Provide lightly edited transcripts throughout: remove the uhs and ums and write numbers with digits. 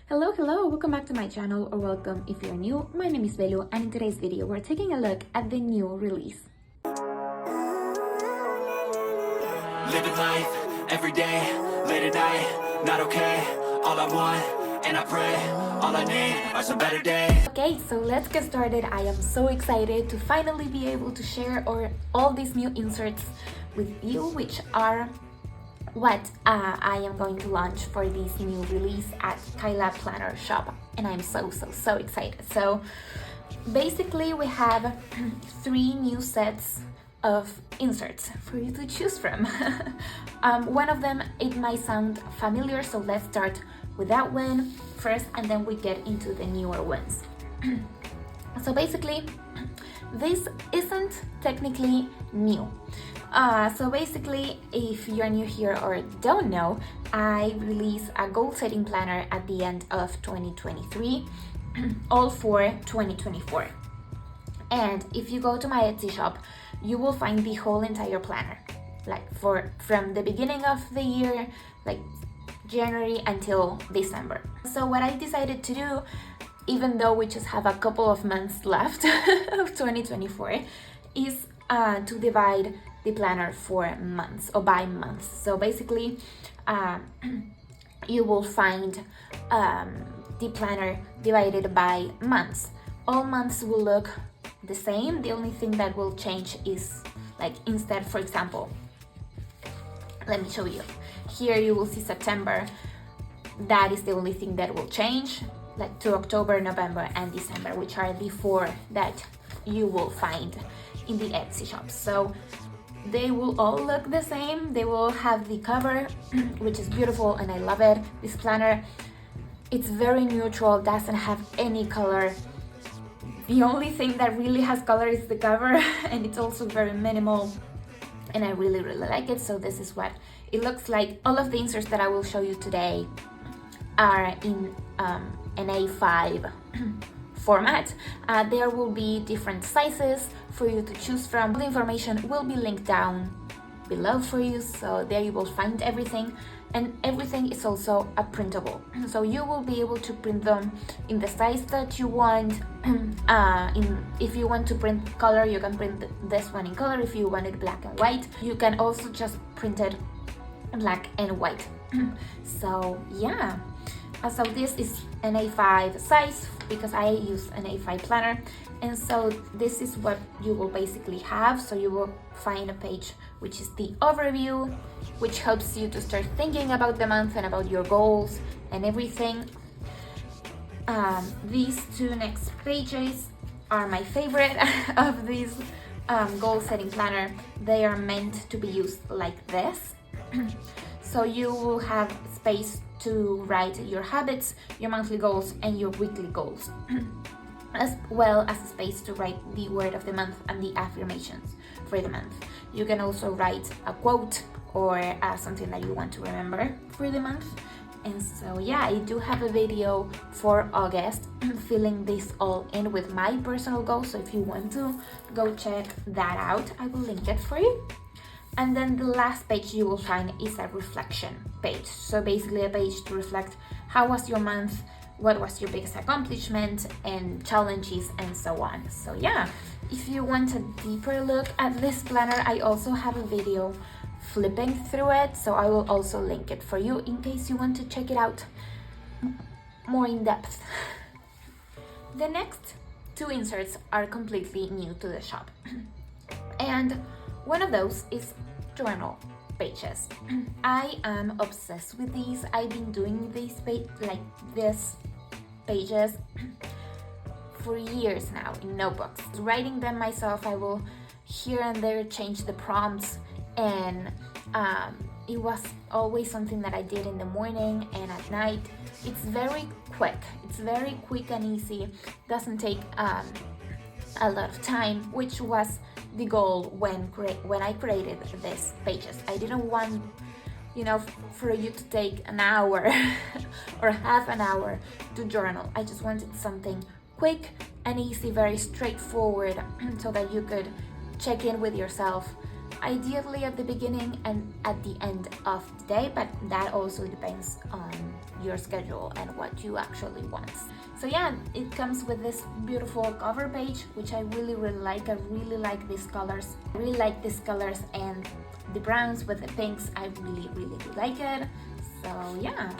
Hello, welcome back to my channel, or welcome if you're new. My name is Belu, and in today's video we're taking a look at the new release. Living life, every day, late at night, not okay. All I want, and I pray, all I need are some better days. Okay, so let's get started. I am so excited to finally be able to share all these new inserts with you, which are what I am going to launch for this new release at Kyla Planner Shop, and I'm so excited. So basically we have 3 new sets of inserts for you to choose from. One of them, it might sound familiar, so let's start with that one first and then we get into the newer ones. So basically this isn't technically new. So basically, if you're new here or don't know, I released a goal setting planner at the end of 2023, all for 2024. And if you go to my Etsy shop, you will find the whole entire planner, like from the beginning of the year, like January until December. So what I decided to do, even though we just have a couple of months left of 2024, is to divide the planner for months or by months. So basically you will find the planner divided by months. All months will look the same. The only thing that will change is, like, instead, for example, let me show you. Here you will see September. That is the only thing that will change, like to October, November and December, which are the 4 that you will find in the Etsy shop. So they will all look the same. They will have the cover, which is beautiful and I love it. This planner, it's very neutral, doesn't have any color. The only thing that really has color is the cover, and it's also very minimal, and I really like it. So this is what it looks like. All of the inserts that I will show you today are in an A5 format. There will be different sizes for you to choose from. The information will be linked down below for you, so there you will find everything, and everything is also a printable, so you will be able to print them in the size that you want. If you want to print color, you can print this one in color. If you want it black and white, you can also just print it black and white. So yeah, so this is an A5 size because I use an A5 planner, and so this is what you will basically have. So you will find a page which is the overview, which helps you to start thinking about the month and about your goals and everything. These 2 next pages are my favorite of these goal setting planner. They are meant to be used like this. So you will have space to write your habits, your monthly goals and your weekly goals, as well as a space to write the word of the month and the affirmations for the month. You can also write a quote or something that you want to remember for the month. And so yeah, I do have a video for August filling this all in with my personal goals, so if you want to go check that out, I will link it for you. And then the last page you will find is a reflection page. So basically a page to reflect how was your month, what was your biggest accomplishment and challenges and so on. So yeah, if you want a deeper look at this planner, I also have a video flipping through it, so I will also link it for you in case you want to check it out more in depth. The next 2 inserts are completely new to the shop, and one of those is journal pages. I am obsessed with these. I've been doing these pages for years now in notebooks, writing them myself. I will here and there change the prompts, and it was always something that I did in the morning and at night. It's very quick. It's very quick and easy. Doesn't take a lot of time, which was the goal when I created these pages. I didn't want, for you to take an hour or half an hour to journal. I just wanted something quick and easy, very straightforward, so that you could check in with yourself, ideally at the beginning and at the end of the day, but that also depends on your schedule and what you actually want. So yeah, it comes with this beautiful cover page, which I really like. I really like these colors. I really like these colors, and the browns with the pinks, I really like it. So yeah.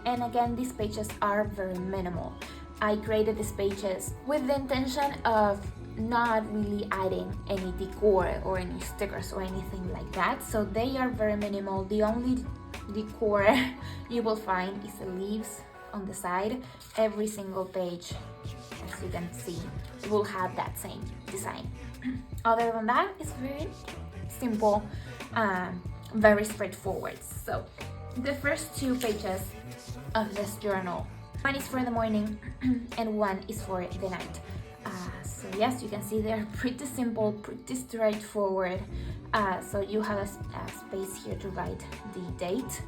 And again, these pages are very minimal. I created these pages with the intention of not really adding any decor or any stickers or anything like that. So they are very minimal. The only decor you will find is the leaves on the side. Every single page, as you can see, will have that same design. Other than that, it's very simple, very straightforward. So the first 2 pages of this journal, one is for the morning and one is for the night. So yes, you can see they're pretty simple, pretty straightforward. So you have a space here to write the date,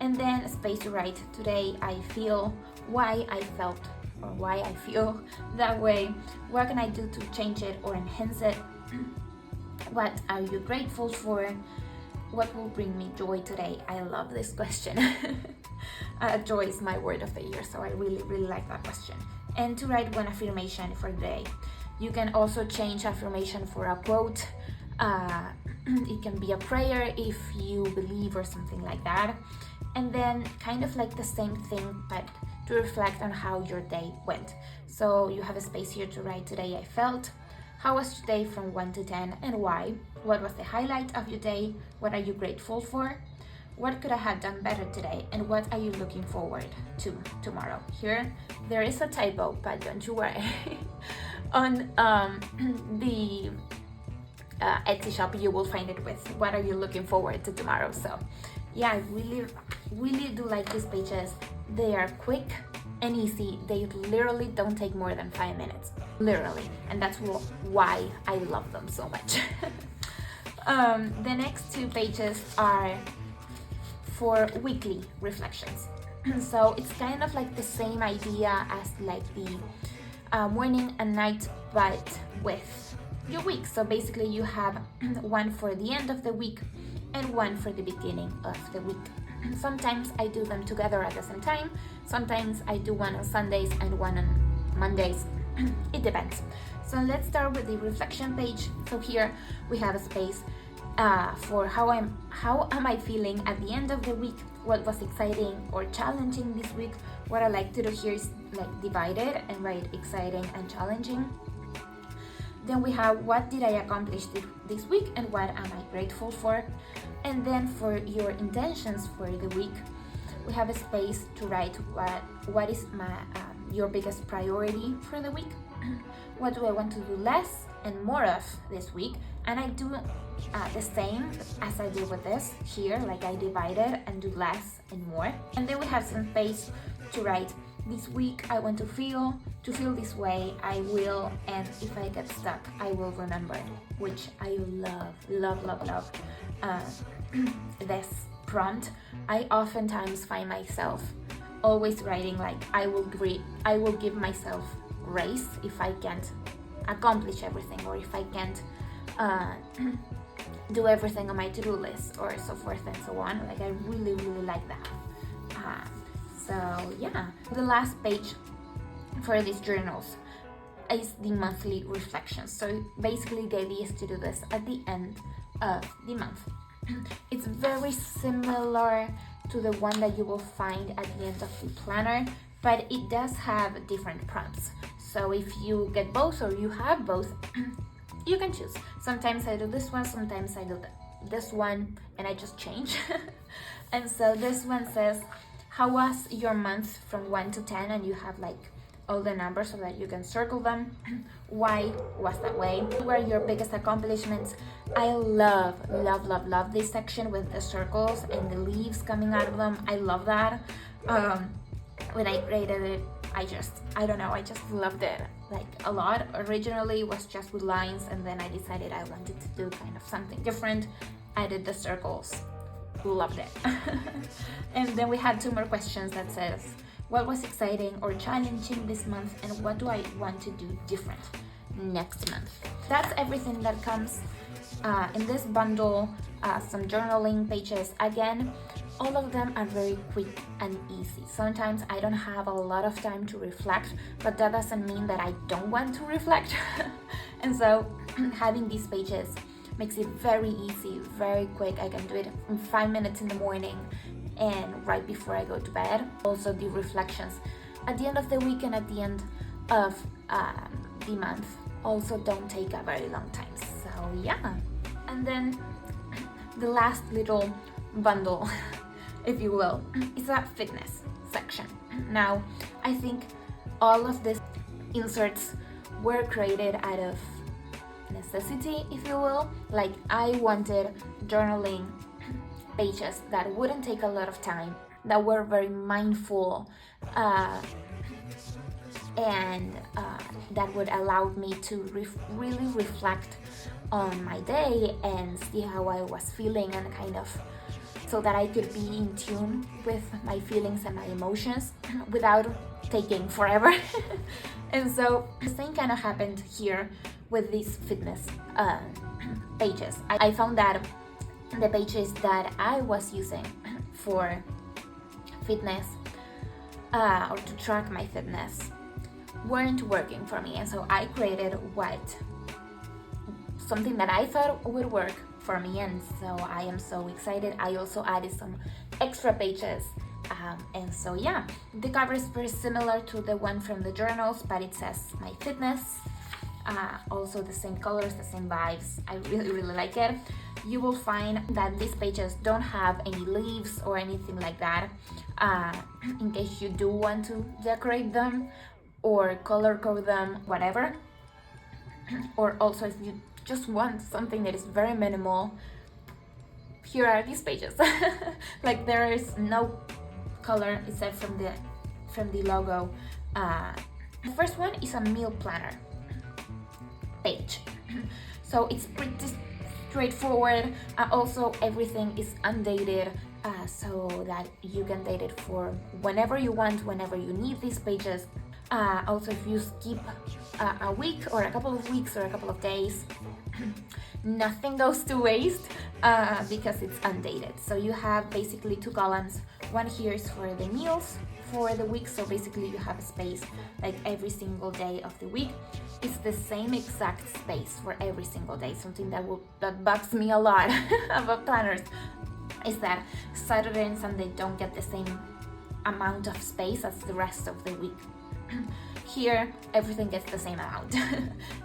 and then a space to write today I feel, why I felt or why I feel that way, what can I do to change it or enhance it, what are you grateful for, what will bring me joy today. I love this question. Joy is my word of the year, so I really like that question. And to write one affirmation for the day. You can also change affirmation for a quote. It can be a prayer if you believe or something like that. And then kind of like the same thing, but to reflect on how your day went. So you have a space here to write today I felt. How was today from 1 to 10 and why? What was the highlight of your day? What are you grateful for? What could I have done better today? And what are you looking forward to tomorrow? Here, there is a typo, but don't you worry. On the Etsy shop, you will find it with what are you looking forward to tomorrow. So yeah, I really do like these pages. They are quick and easy. They literally don't take more than 5 minutes, literally, and that's why I love them so much. The next 2 pages are for weekly reflections. So it's kind of like the same idea as like the morning and night, but with your week. So basically you have one for the end of the week and one for the beginning of the week. Sometimes I do them together at the same time. Sometimes I do one on Sundays and one on Mondays. It depends. So let's start with the reflection page. So here we have a space for how am I feeling at the end of the week, what was exciting or challenging this week. What I like to do here is like divide it and write exciting and challenging. Then we have what did I accomplish this week and what am I grateful for. And then for your intentions for the week, we have a space to write what is my your biggest priority for the week. What do I want to do less and more of this week? And I do the same as I did with this here, like I divide it and do less and more. And then we have some space to write this week I want to feel this way, I will, and if I get stuck, I will remember, which I love. This prompt, I oftentimes find myself always writing like I will give myself grace if I can't accomplish everything, or if I can't do everything on my to-do list, or so forth and so on. Like I really like that. So yeah, the last page for these journals is the monthly reflections. So basically the idea is to do this at the end of the month. It's very similar to the one that you will find at the end of the planner, but it does have different prompts. So if you get both or you have both, you can choose. Sometimes I do this one, sometimes I do this one, and I just change. And so this one says, how was your month from 1 to 10? And you have like all the numbers so that you can circle them. Why was that way? What were your biggest accomplishments? I love this section with the circles and the leaves coming out of them. I love that. When I created it, I just loved it like a lot. Originally it was just with lines, and then I decided I wanted to do kind of something different. I did the circles, loved it. And then we had 2 more questions that says, what was exciting or challenging this month, and what do I want to do different next month? That's everything that comes in this bundle. Some journaling pages. Again, all of them are very quick and easy. Sometimes I don't have a lot of time to reflect, but that doesn't mean that I don't want to reflect. And so having these pages makes it very easy, very quick. I can do it in 5 minutes in the morning and right before I go to bed. Also the reflections at the end of the week and at the end of the month also don't take a very long time. So yeah. And then the last little bundle, if you will, is a fitness section. Now, I think all of these inserts were created out of necessity, if you will. Like, I wanted journaling pages that wouldn't take a lot of time, that were very mindful, and that would allow me to really reflect on my day and see how I was feeling, and kind of so that I could be in tune with my feelings and my emotions without taking forever. And so the same kind of happened here with these fitness pages. I found that the pages that I was using for fitness or to track my fitness weren't working for me, and so I created something that I thought would work for me, and so I am so excited. I also added some extra pages, and so yeah, the cover is very similar to the one from the journals, but it says my fitness, also the same colors, the same vibes. I really like it. You will find that these pages don't have any leaves or anything like that, in case you do want to decorate them or color code them, whatever. Or also if you just want something that is very minimal, here are these pages. Like, there is no color except from the logo. The first one is a meal planner page, so it's pretty straightforward. Also, everything is undated, so that you can date it for whenever you want, whenever you need these pages. Also, if you skip a week or a couple of weeks or a couple of days, nothing goes to waste, because it's undated. So you have basically two columns. One here is for the meals for the week, so basically you have a space like every single day of the week. It's the same exact space for every single day. Something that bugs me a lot about planners is that Saturday and Sunday don't get the same amount of space as the rest of the week. Here, everything gets the same amount.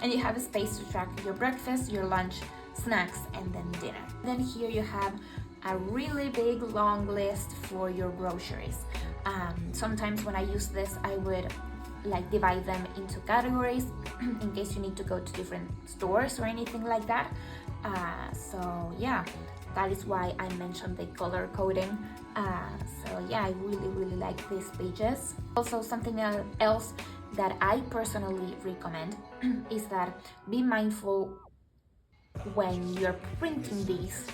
And you have a space to track your breakfast, your lunch, snacks, and then dinner. Then here you have a really big long list for your groceries. Sometimes when I use this, I would like divide them into categories in case you need to go to different stores or anything like that. So yeah, that is why I mentioned the color coding. So yeah, I really like these pages. Also, something else that I personally recommend is that be mindful when you're printing these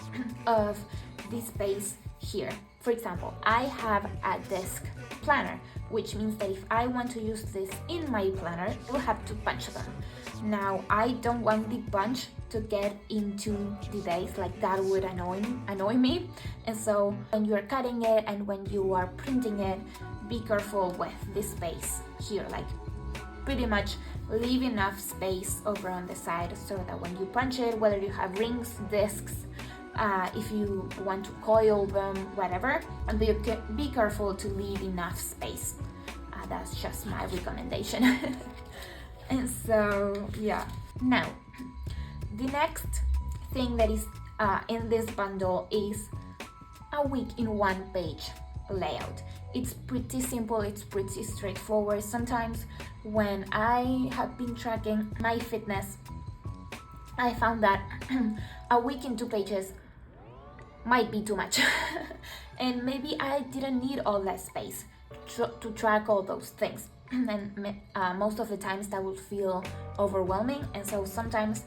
of this space here. For example, I have a desk planner, which means that if I want to use this in my planner, I will have to punch them. Now, I don't want the punch to get into the days, like that would annoy me. And so when you're cutting it and when you are printing it, be careful with this space here. Like, pretty much leave enough space over on the side so that when you punch it, whether you have rings, discs, if you want to coil them, whatever, and be careful to leave enough space. That's just my recommendation. And so yeah, now the next thing that is in this bundle is a week in one page layout. It's pretty simple, it's pretty straightforward. Sometimes when I have been tracking my fitness, I found that a week in 2 pages might be too much. And maybe I didn't need all that space to track all those things. And most of the times that would feel overwhelming. And so sometimes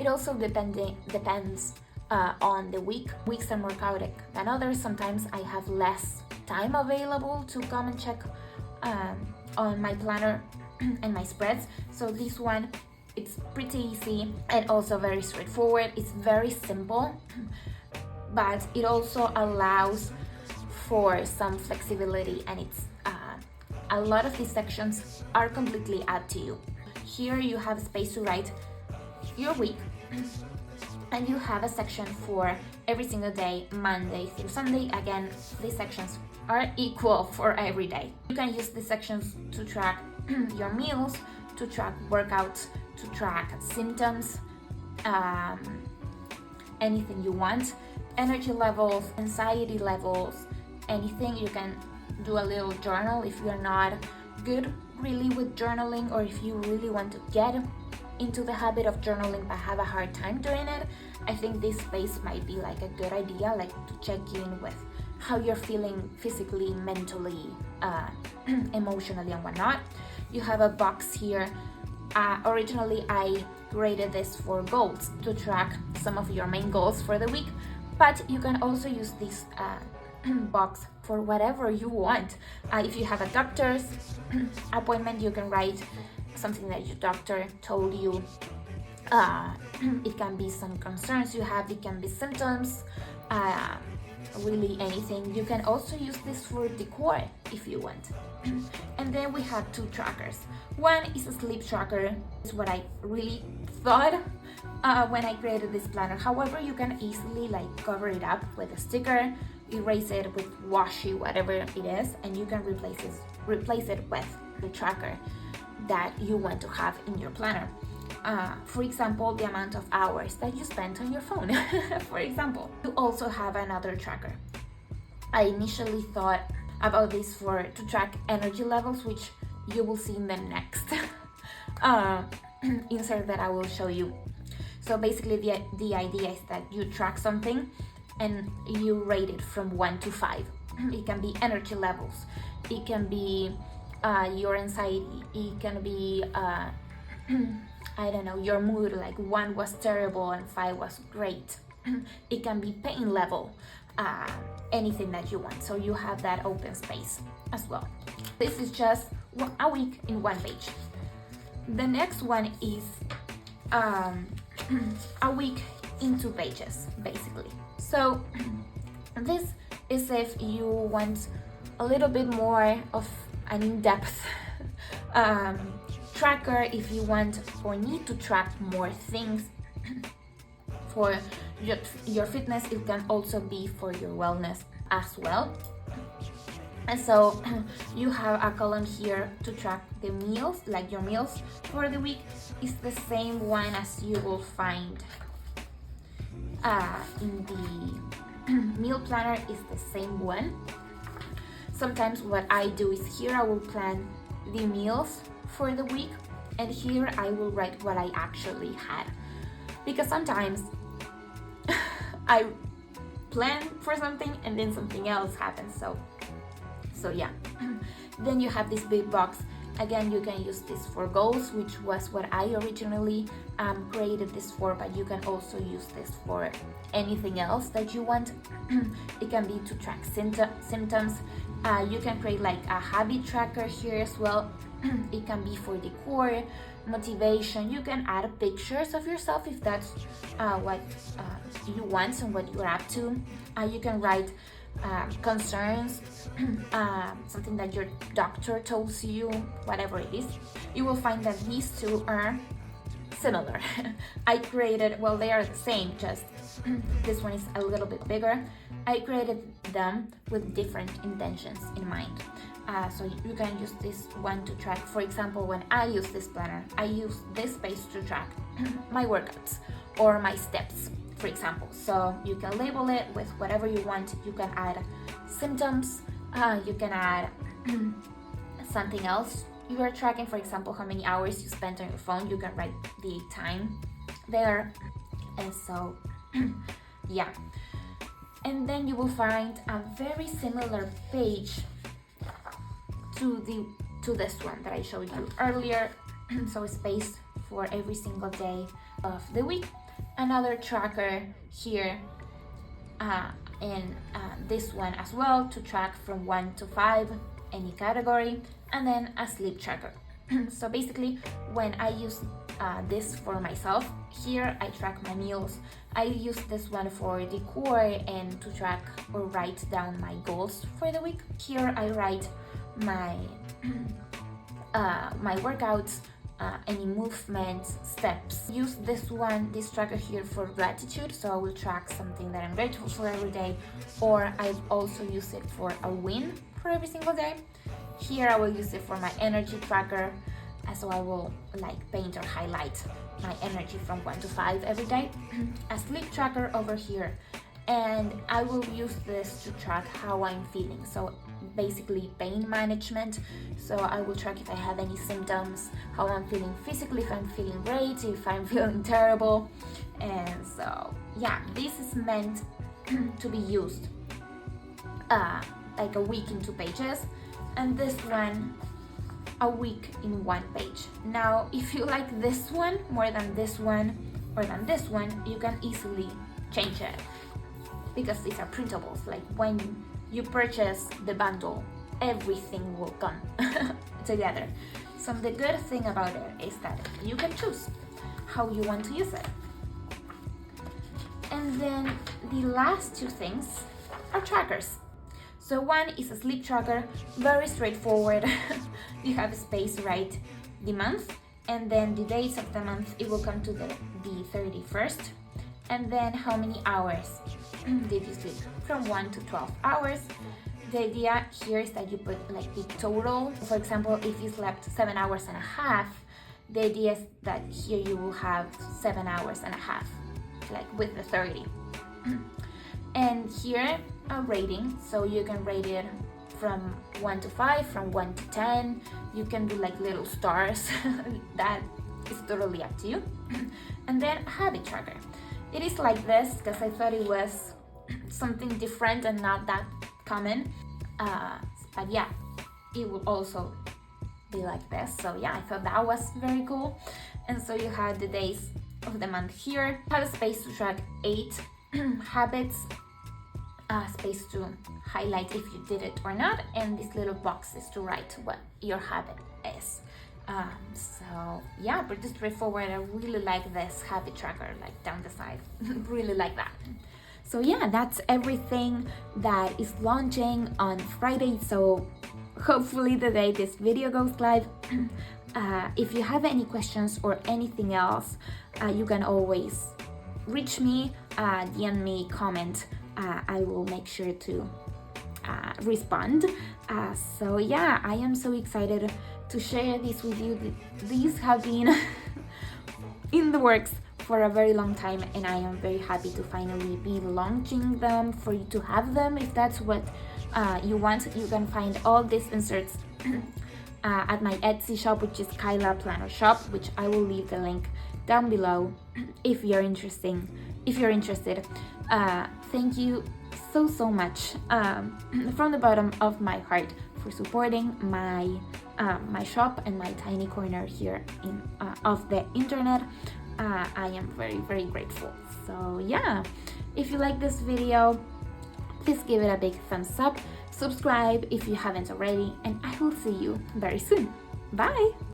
it also depends on the week. Weeks are more chaotic than others. Sometimes I have less time available to come and check on my planner and my spreads. So this one, it's pretty easy and also very straightforward. It's very simple, but it also allows for some flexibility, and it's a lot of these sections are completely up to you. Here you have space to write your week, and you have a section for every single day, Monday through Sunday. Again, these sections are equal for every day. You can use these sections to track your meals, to track workouts, to track symptoms, anything you want, energy levels, anxiety levels, anything. You can do a little journal if you're not good really with journaling, or if you really want to get into the habit of journaling but have a hard time doing it. I think this space might be like a good idea, like to check in with how you're feeling physically, mentally, emotionally, and whatnot. You have a box here. Originally I created this for goals, to track some of your main goals for the week, but you can also use this box for whatever you want. If you have a doctor's appointment, you can write something that your doctor told you. It can be some concerns you have, it can be symptoms, really anything. You can also use this for decor if you want. And then we have two trackers. One is a sleep tracker. It's what I really thought when I created this planner. However, you can easily like cover it up with a sticker, erase it with washi, whatever it is, and you can replace it with the tracker that you want to have in your planner. For example, the amount of hours that you spent on your phone, for example. You also have another tracker. I initially thought about this to track energy levels, which you will see in the next insert that I will show you. So basically the idea is that you track something and you rate it from 1 to 5. It can be energy levels, it can be your anxiety, it can be I don't know, your mood, like 1 was terrible and 5 was great. It can be pain level, anything that you want. So you have that open space as well. This is just a week in 1 page. The next one is a week in 2 pages, basically. So this is if you want a little bit more of an in-depth tracker, if you want or need to track more things for your fitness. It can also be for your wellness as well. And so you have a column here to track the meals, like your meals for the week. It's the same one as you will find in the meal planner, is the same one. Sometimes what I do is here I will plan the meals for the week, and here I will write what I actually had, because sometimes I plan for something and then something else happens. So yeah. Then you have this big box. Again, you can use this for goals, which was what I originally created this for, but you can also use this for anything else that you want. It can be to track symptoms. You can create like a habit tracker here as well. It can be for decor, motivation. You can add pictures of yourself if that's what you want and what you're up to. You can write concerns, something that your doctor tells you, whatever it is. You will find that these two are similar. I created, well, they are the same, just this one is a little bit bigger. I created them with different intentions in mind. So you can use this one to track, for example, when I use this planner, I use this space to track my workouts or my steps, for example. So you can label it with whatever you want. You can add symptoms, you can add something else you are tracking, for example, how many hours you spent on your phone. You can write the time there. And so yeah. And then you will find a very similar page to this one that I showed you earlier. So space for every single day of the week. Another tracker here, and this one as well, to track from 1 to 5 any category, and then a sleep tracker. So basically when I use this for myself. Here I track my meals. I use this one for decor and to track or write down my goals for the week. Here I write my my workouts, any movements, steps. Use this tracker here for gratitude, so I will track something that I'm grateful for every day, or I also use it for a win for every single day. Here I will use it for my energy tracker, so I will like paint or highlight my energy from 1 to 5 every day. A sleep tracker over here, and I will use this to track how I'm feeling, so basically pain management. So I will track if I have any symptoms, how I'm feeling physically, if I'm feeling great, if I'm feeling terrible. And so yeah, this is meant to be used like a week in 2 pages, and this one a week in 1 page. Now if you like this one more than this one or than this one, you can easily change it, because these are printables. Like when you purchase the bundle, everything will come together. So the good thing about it is that you can choose how you want to use it. And then the last 2 things are trackers. So one is a sleep tracker, very straightforward. You have a space, write the month, and then the days of the month. It will come to the 31st, and then how many hours did you sleep, from 1 to 12 hours. The idea here is that you put like the total. For example, if you slept 7 hours and a half, the idea is that here you will have 7 hours and a half, like with the 30. And here a rating, so you can rate it from 1 to 5, from 1 to 10. You can do like little stars. That is totally up to you. And then habit tracker. It is like this because I thought it was something different and not that common. But yeah, it will also be like this. So yeah, I thought that was very cool. And so you have the days of the month here. You have a space to track 8 habits, space to highlight if you did it or not, and these little boxes to write what your habit is. So yeah, pretty straightforward. I really like this habit tracker, like down the side. Really like that. So yeah, that's everything that is launching on Friday. So hopefully the day this video goes live. If you have any questions or anything else, you can always reach me, DM me, comment. I will make sure to respond. So yeah, I am so excited to share this with you. These have been in the works for a very long time, and I am very happy to finally be launching them for you to have them. If that's what you want, you can find all these inserts at my Etsy shop, which is Kyla Planner Shop, which I will leave the link down below if you're interested. Thank you so much from the bottom of my heart for supporting my my shop and my tiny corner here in of the internet. I am very grateful. So yeah, if you like this video, please give it a big thumbs up, subscribe if you haven't already, and I will see you very soon. Bye!